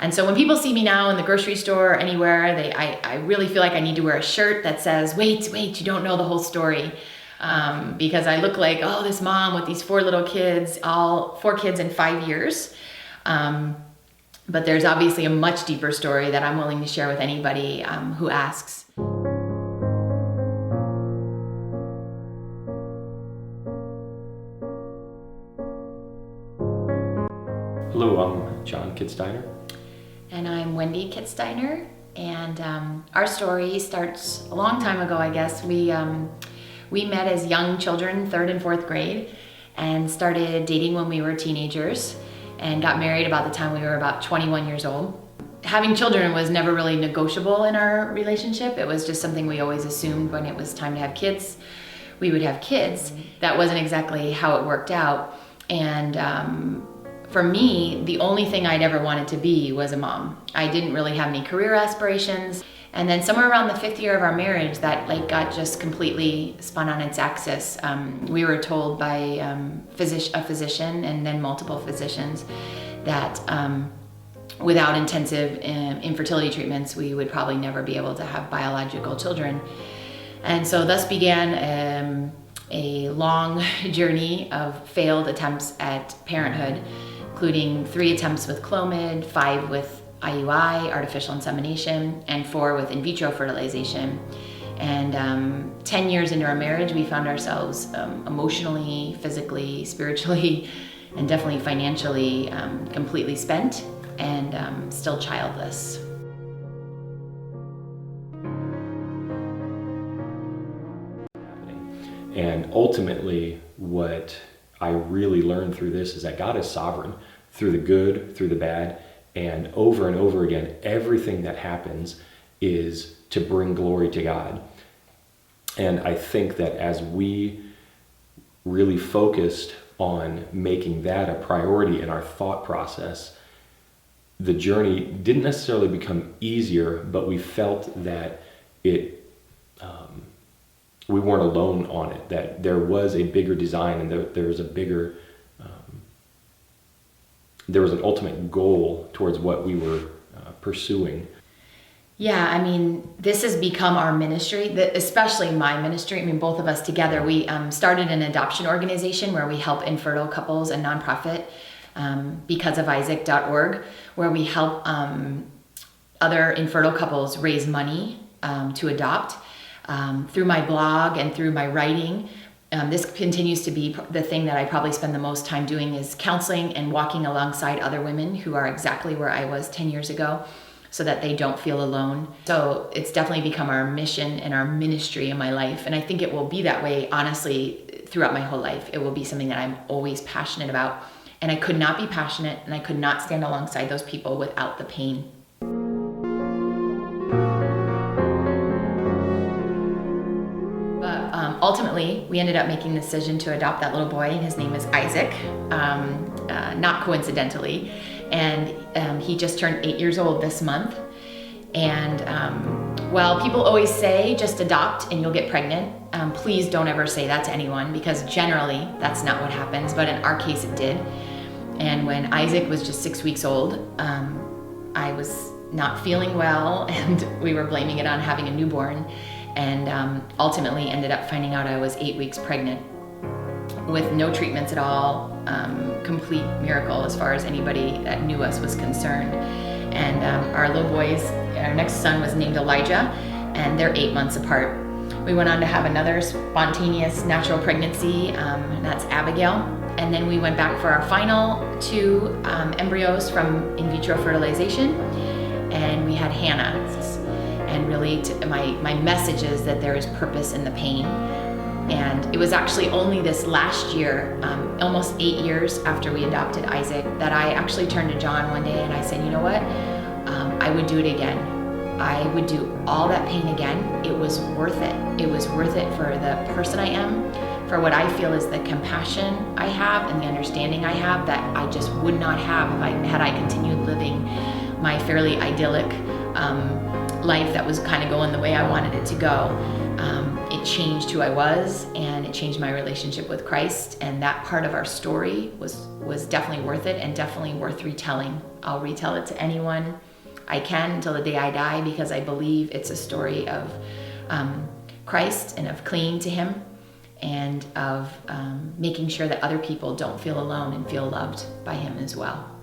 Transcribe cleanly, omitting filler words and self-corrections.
And so when people see me now in the grocery store or anywhere, I really feel like I need to wear a shirt that says, wait, you don't know the whole story. Because I look like, oh, this mom with these 4 little kids, all 4 kids in 5 years. But there's obviously a much deeper story that I'm willing to share with anybody who asks. Hello, I'm John Kitsteiner. And I'm Wendi Kitsteiner. And our story starts a long time ago, I guess. We met as young children, 3rd and 4th grade, and started dating when we were teenagers and got married about the time we were about 21 years old. Having children was never really negotiable in our relationship. It was just something we always assumed when it was time to have kids, we would have kids. That wasn't exactly how it worked out. And for me, the only thing I'd ever wanted to be was a mom. I didn't really have any career aspirations. And then somewhere around the 5th year of our marriage, that got just completely spun on its axis. We were told by a physician and then multiple physicians that without intensive infertility treatments, we would probably never be able to have biological children. And so thus began a long journey of failed attempts at parenthood, including 3 attempts with Clomid, 5 with IUI, artificial insemination, and 4 with in vitro fertilization. And 10 years into our marriage, we found ourselves emotionally, physically, spiritually, and definitely financially completely spent and still childless. And ultimately, what I really learned through this is that God is sovereign through the good, through the bad, and over again, everything that happens is to bring glory to God. And I think that as we really focused on making that a priority in our thought process, the journey didn't necessarily become easier, but we felt that we weren't alone on it, that there was a bigger design and there was a bigger, there was an ultimate goal towards what we were pursuing. Yeah, I mean, this has become our ministry, especially my ministry. I mean, both of us together, we started an adoption organization where we help infertile couples, a nonprofit, becauseofisaac.org, where we help other infertile couples raise money to adopt. Through my blog and through my writing, this continues to be the thing that I probably spend the most time doing, is counseling and walking alongside other women who are exactly where I was 10 years ago, so that they don't feel alone. So it's definitely become our mission and our ministry in my life. And I think it will be that way, honestly, throughout my whole life. It will be something that I'm always passionate about. And I could not be passionate and I could not stand alongside those people without the pain. Ultimately, we ended up making the decision to adopt that little boy, and his name is Isaac, not coincidentally. And he just turned 8 years old this month. And while people always say, just adopt and you'll get pregnant, please don't ever say that to anyone, because generally that's not what happens. But in our case, it did. And when Isaac was just 6 weeks old, I was not feeling well, and we were blaming it on having a newborn. And ultimately ended up finding out I was 8 weeks pregnant with no treatments at all. Complete miracle as far as anybody that knew us was concerned. And our little boys, our next son was named Elijah, and they're 8 months apart. We went on to have another spontaneous natural pregnancy, and that's Abigail. And then we went back for our final 2 embryos from in vitro fertilization, and we had Hannah. And really, my message is that there is purpose in the pain. And it was actually only this last year, almost 8 years after we adopted Isaac, that I actually turned to John one day and I said, you know what? I would do it again. I would do all that pain again. It was worth it. It was worth it for the person I am, for what I feel is the compassion I have and the understanding I have that I just would not have had I continued living my fairly idyllic life that was kind of going the way I wanted it to go. It changed who I was, and it changed my relationship with Christ, and that part of our story was definitely worth it, and definitely worth retelling I'll retell it to anyone I can until the day I die, because I believe it's a story of Christ and of clinging to him, and of making sure that other people don't feel alone and feel loved by him as well.